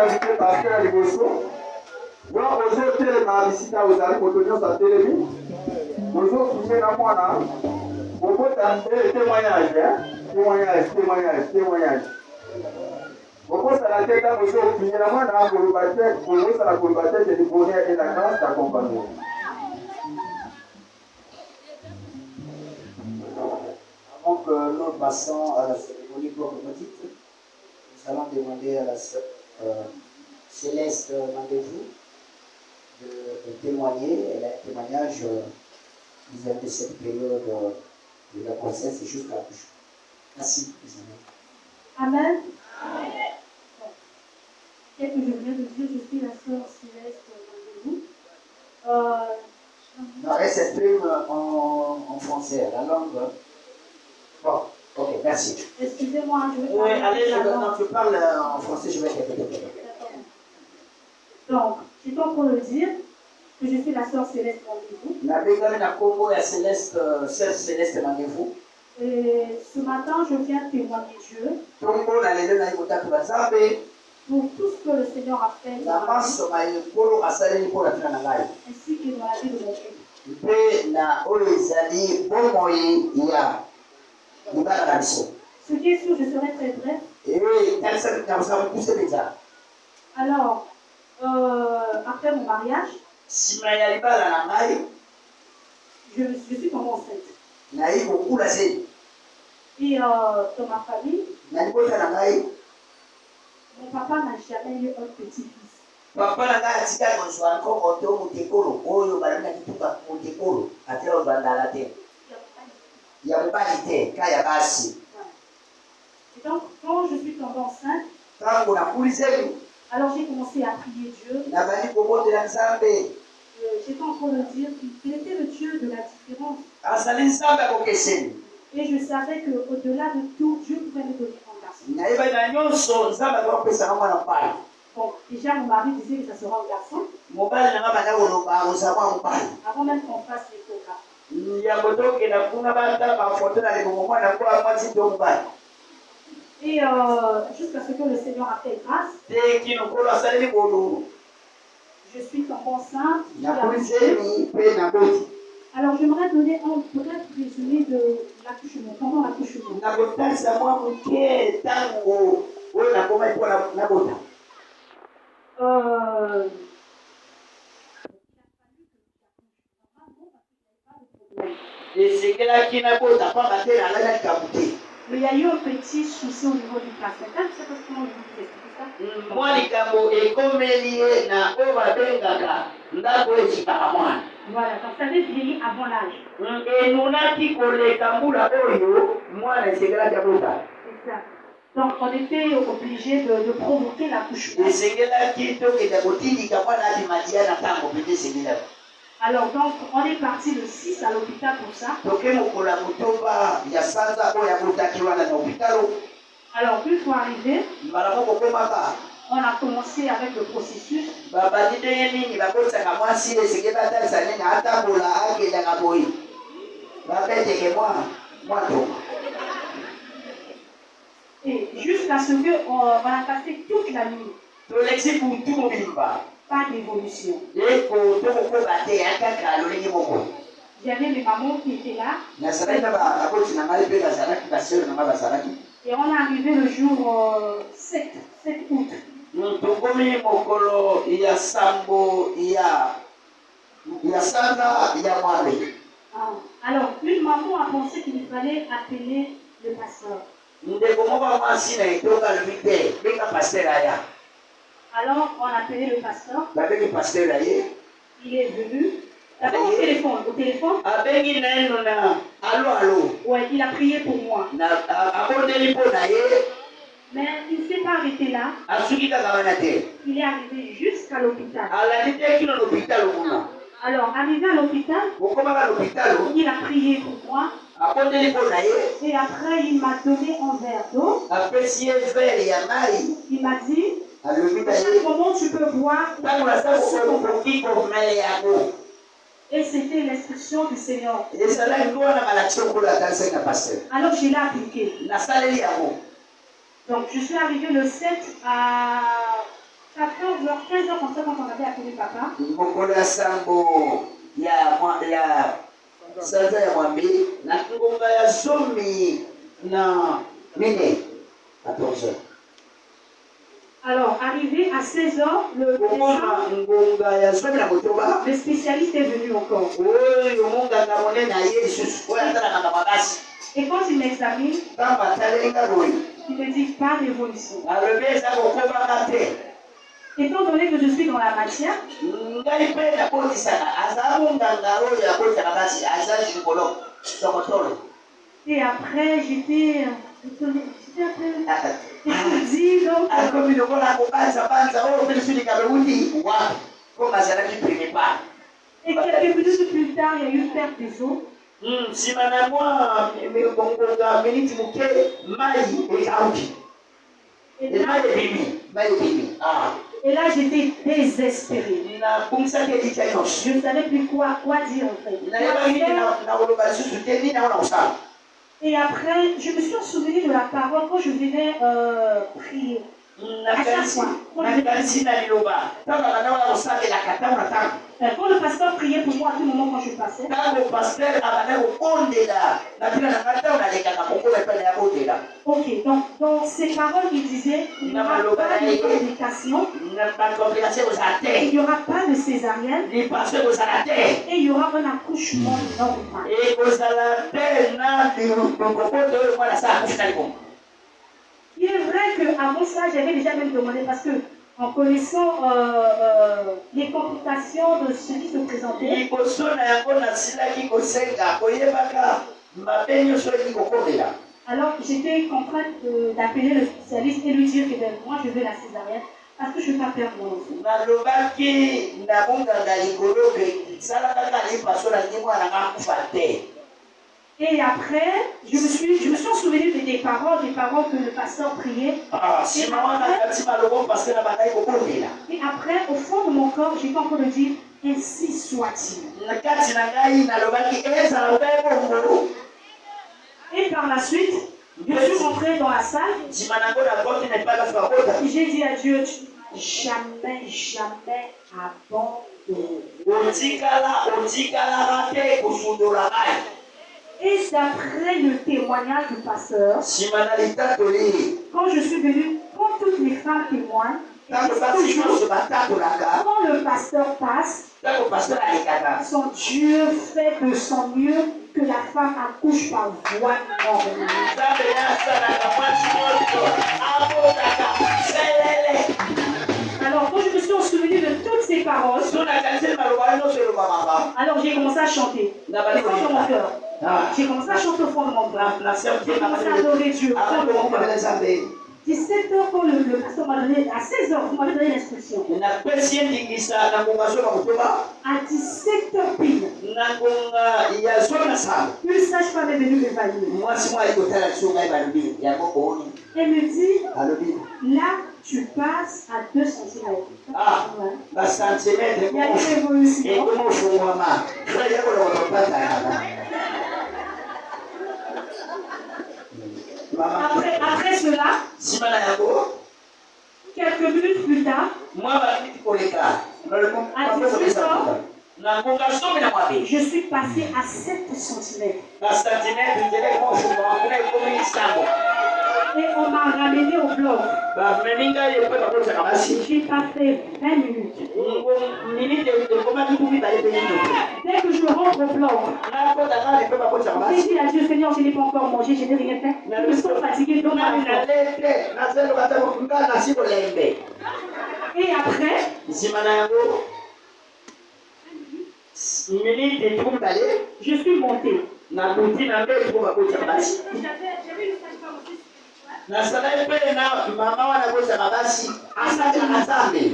invité pasteur à Liboso. Moi, aujourd'hui, je vais visiter aux amis pour tenir sa télévision. Aujourd'hui, je vais témoignage. Témoignage. Pourquoi ça la tête à aujourd'hui, pour ça la combattre, c'est le bonheur et la grâce d'accompagner. Avant que nous passons à la cérémonie prophétique, nous allons demander à la sœur Céleste Mandevou de témoigner. Elle a un témoignage vis-à-vis de cette période de la grossesse jusqu'à la couche. Merci, mes amis. Amen. Qu'est-ce que je viens de dire? Je suis la sœur Céleste Mandevou. Non, elle s'exprime en français, la langue. Bon, ok, merci. Excusez-moi, je vais parler. Oui, allez, non, tu parles en français, je vais répéter. Donc, je suis en train de dire que je suis la sœur Céleste Mandevou. Céleste Mandevou. Et ce matin, je viens témoigner Dieu pour tout ce que le Seigneur a fait dans ma vie, ainsi que dans la vie de mon fils. Ce qui est sûr, je serai très bref. Alors, après mon mariage, je suis tombée enceinte. Et dans ma famille, mon papa n'a jamais eu un petit-fils. Et donc, quand je suis tombée enceinte, alors j'ai commencé à prier Dieu. J'étais en train de dire qu'il était le Dieu de la différence. Et je savais qu'au-delà de tout, Dieu pouvait me donner un garçon. Bon, déjà mon mari disait que ça sera un garçon. Avant même qu'on fasse l'échographie. Et jusqu'à ce que le Seigneur a fait grâce, je suis tombée enceinte. Alors j'aimerais donner un bref résumé de l'accouchement, pendant l'accouchement. Mais il y a eu un petit souci au niveau du placenta. Je ne sais pas comment vous expliquer ça. Voilà, donc ça avait vieilli avant l'âge. Exact. Donc on était obligé de provoquer l'accouchement. Alors donc on est parti le 6 à l'hôpital pour ça. Alors une fois arrivé, on a commencé avec le processus. Et jusqu'à ce qu'on a passé toute la nuit. Pas d'évolution. Il y avait mes mamans qui étaient là. Et on est arrivé le jour 7 août. Alors, une maman a pensé qu'il fallait appeler le pasteur. Alors, on a appelé le pasteur. Il est venu. D'abord au téléphone. Ouais, il a prié pour moi. Mais il ne s'est pas arrêté là. Il est arrivé jusqu'à l'hôpital. Alors, arrivé à l'hôpital, il a prié pour moi. Et après, il m'a donné un verre d'eau. Il m'a dit, à chaque moment tu peux boire. Et c'était l'instruction du Seigneur. Alors je l'ai appliqué. Donc, je suis arrivée le 7 à 14h, 15h comme ça quand on avait appelé papa. Mokola Sambo, ya Saza ya Mwambi, na ngonga ya Zomi, na Mine, 14h. Alors, arrivé à 16h, le spécialiste est venu encore. Et quand il m'examine, il me dit pas d'évolution. Étant donné que je suis dans la matière, et après j'étais étourdie, donc et quelques minutes plus tard, il y a eu perte des eaux. Et là, j'étais désespérée. Je ne savais plus quoi dire en fait. Et après, je me suis souvenue de la parole quand je venais prier. À chaque fois. Quand le pasteur priait pour moi à tout moment quand je passais. Ok, donc dans ces paroles, il disait il n'y aura pas de complication, il n'y aura pas de césarienne, et il y aura un accouchement normal. Il est vrai qu'avant ça, j'avais déjà même demandé parce que en connaissant les complications de ce qui se présentait, alors j'étais contrainte d'appeler le spécialiste et lui dire que moi je veux la césarienne parce que je ne veux pas perdre mon enfant. Et après, je me suis souvenue des paroles que le pasteur priait. Et après, au fond de mon corps, j'étais en train de dire, ainsi soit-il. Et par la suite, je suis rentrée dans la salle. Et j'ai dit à Dieu, jamais abandonne. Et d'après le témoignage du pasteur, quand je suis venue, quand toutes les femmes témoignent, quand le pasteur passe, son Dieu fait de son mieux que la femme accouche par voie normale. Alors, quand je me suis souvenue de toutes ces paroles, alors j'ai commencé à chanter. Au fond de mon cœur. J'ai commencé à chanter au fond de mon cœur. J'ai commencé à adorer Dieu au fond de mon cœur. 17h, quand le pasteur m'a donné, à 16h, vous m'avez donné l'instruction. À 17h pile, une sage-femme est venue m'évaluer. Elle me dit, là, tu passes à 2 cm. Il y a une évolution. Après cela, quelques minutes plus tard, à 18 ans, je suis passée à 7 cm. Et on m'a ramené au bloc. J'ai pas fait 20 minutes. Dès que je rentre au bloc, j'ai dit à Dieu, Seigneur, je n'ai pas encore mangé, je n'ai rien fait. Je me sens fatiguée, donc et après, je suis montée. J'avais une sage-femme aussi.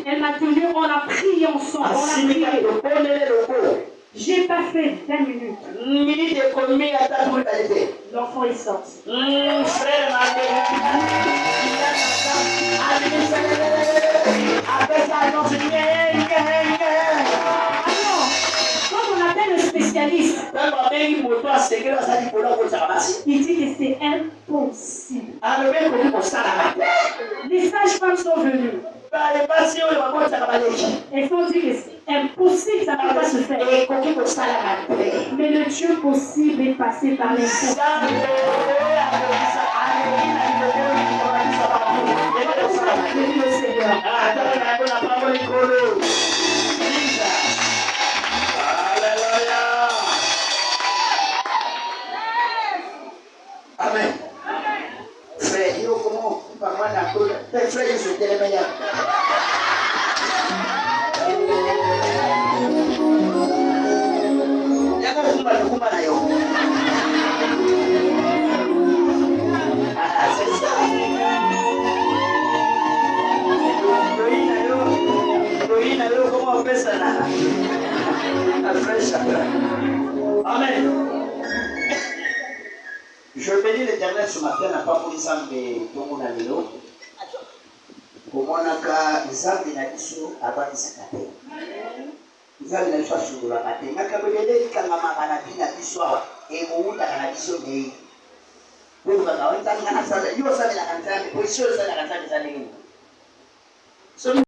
Elle m'a tenu, on a prié ensemble, on a prié. J'ai pas fait 20 minutes. L'enfant est sorti. Quand on appelle le spécialiste, il dit que c'est impossible. possible. Les sages-femmes sont venues. Elles ont dit que c'est impossible, ça ne peut pas se faire. Mais le Dieu possible est passé par l'impossible. Le Seigneur. Amen. Frère, yo comment par moi na ko frère je suis tellement ya. Ya ko kumba na yo. Ah, c'est ça. Doina yo comment pesa na. Amen. Je bénis l'Éternel ce matin, n'a pas pour les âmes de tout le monde à l'élo. Comment on a qu'à les âmes de la mission avant de s'accater. Les âmes de la mission sur la matin. Mais quand vous voyez quand ma maman a dit la mission et vous avez la mission de vous avez la mission de vous avez la mission de vous avez la mission de vous